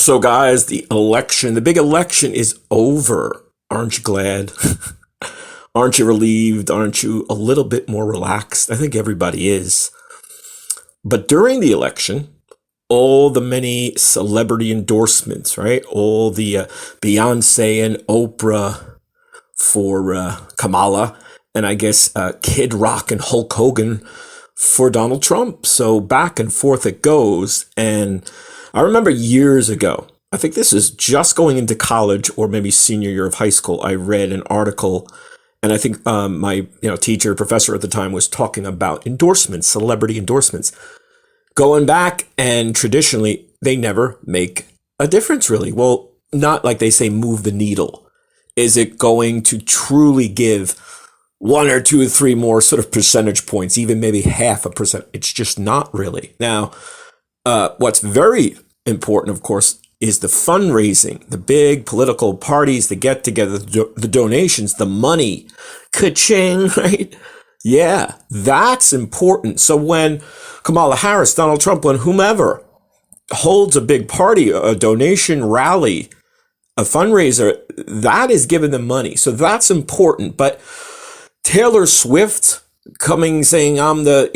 So, guys, the big election is over. Aren't you glad? Aren't you relieved? Aren't you a little bit more relaxed? I think everybody is. But during the election, all the many celebrity endorsements, right? All the Beyonce and Oprah for Kamala, and I guess Kid Rock and Hulk Hogan for Donald Trump. So back and forth it goes. And I remember years ago, I think this is just going into college or maybe senior year of high school, I read an article, and I think my teacher, professor at the time was talking about endorsements, celebrity endorsements. Going back, and traditionally, they never make a difference, really. Well, not like they say move the needle. Is it going to truly give 1 or 2 or 3 more sort of percentage points, even maybe 0.5%? It's just not really. Now, what's very important, of course, is the fundraising, the big political parties, the get together, the donations, the money, ka-ching, right? Yeah, that's important. So when Kamala Harris, Donald Trump, when whomever holds a big party, a donation rally, a fundraiser, that is giving them money. So that's important. But Taylor Swift coming saying I'm the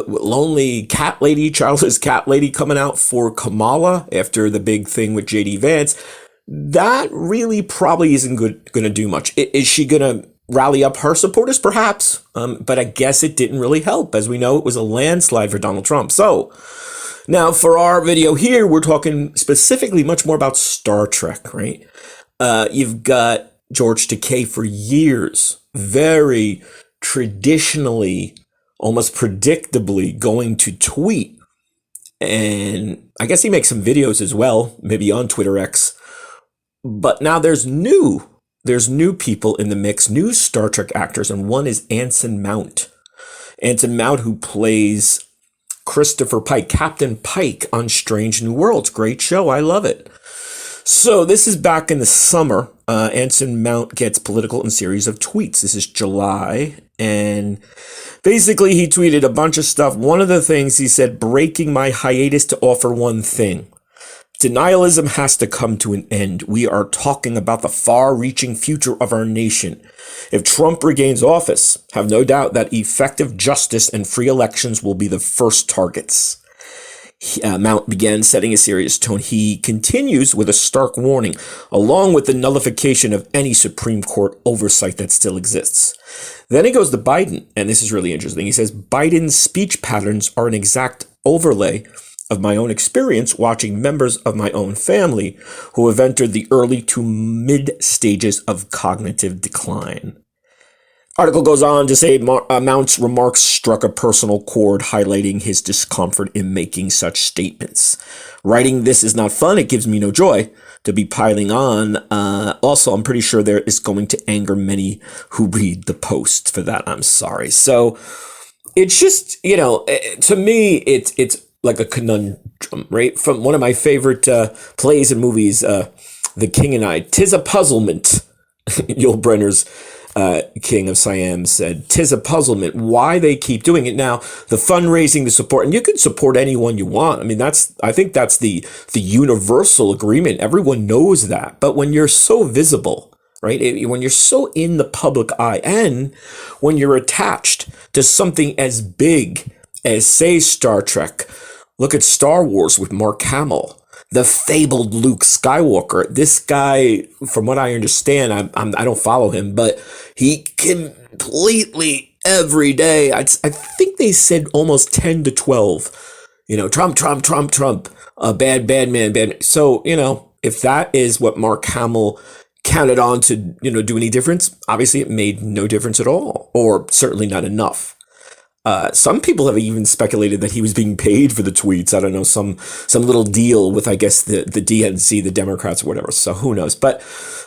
lonely cat lady, childless cat lady coming out for Kamala after the big thing with JD Vance, that really probably isn't going to do much. Is she going to rally up her supporters? Perhaps. But I guess it didn't really help. As we know, it was a landslide for Donald Trump. So now for our video here, we're talking specifically much more about Star Trek, right? You've got George Takei for years, very traditionally, almost predictably going to tweet. And I guess he makes some videos as well, maybe on Twitter X. But now there's new people in the mix, new Star Trek actors, and one is Anson Mount. Anson Mount, who plays Christopher Pike, Captain Pike on Strange New Worlds. Great show. I love it. So this is back in the summer. Anson Mount gets political in a series of tweets. This is July. And basically he tweeted a bunch of stuff. One of the things he said, breaking my hiatus to offer one thing. Denialism has to come to an end. We are talking about the far-reaching future of our nation. If Trump regains office, have no doubt that effective justice and free elections will be the first targets. Mount began setting a serious tone. He continues with a stark warning, along with the nullification of any Supreme Court oversight that still exists. Then he goes to Biden, and this is really interesting. He says, Biden's speech patterns are an exact overlay of my own experience watching members of my own family who have entered the early to mid stages of cognitive decline. Article goes on to say Mount's remarks struck a personal chord, highlighting his discomfort in making such statements. Writing this is not fun. It gives me no joy to be piling on. Also, I'm pretty sure there is going to anger many who read the post. For that, I'm sorry. So it's just, to me, it's like a conundrum, right? From one of my favorite plays and movies, The King and I. 'Tis a puzzlement. Yul Brynner's King of Siam said, 'tis a puzzlement why they keep doing it. Now, the fundraising, the support, and you can support anyone you want. I mean, I think that's the universal agreement. Everyone knows that. But when you're so visible, right? When you're so in the public eye, and when you're attached to something as big as, say, Star Trek, look at Star Wars with Mark Hamill, the fabled Luke Skywalker. This guy, from what I understand, I don't follow him, but he completely every day, I think they said almost 10 to 12, Trump, bad man, bad. So, if that is what Mark Hamill counted on to, do any difference, obviously it made no difference at all, or certainly not enough. Some people have even speculated that he was being paid for the tweets. I don't know, some little deal with, I guess, the DNC, the Democrats, or whatever. So who knows? But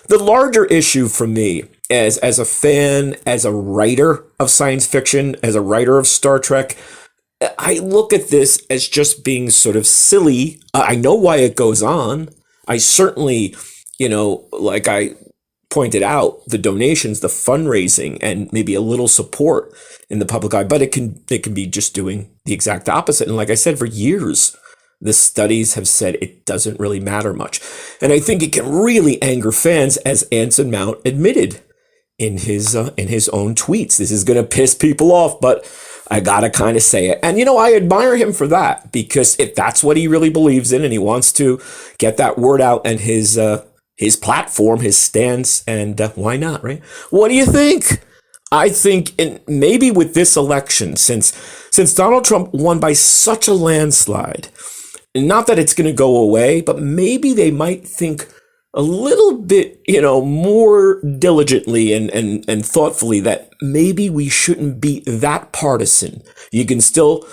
the larger issue for me, as a fan, as a writer of science fiction, as a writer of Star Trek, I look at this as just being sort of silly. I know why it goes on. I certainly, like I pointed out, the donations, the fundraising, and maybe a little support in the public eye, but it can be just doing the exact opposite. And like I said, for years, The studies have said it doesn't really matter much. And I think it can really anger fans, as Anson Mount admitted in his own tweets. This is going to piss people off, but I got to kind of say it. And, I admire him for that, because if that's what he really believes in and he wants to get that word out and his platform, his stance, and why not, right? What do you think? I think maybe with this election, since Donald Trump won by such a landslide, not that it's going to go away, but maybe they might think a little bit, more diligently and thoughtfully that maybe we shouldn't be that partisan. You can still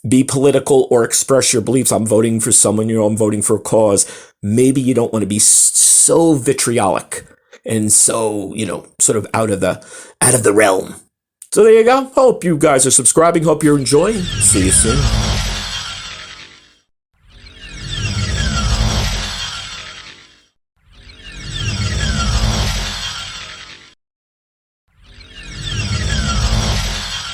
be political or express your beliefs. I'm voting for someone, I'm voting for a cause. Maybe you don't want to be so vitriolic and so, sort of out of the realm. So there you go. Hope you guys are subscribing. Hope you're enjoying. See you soon.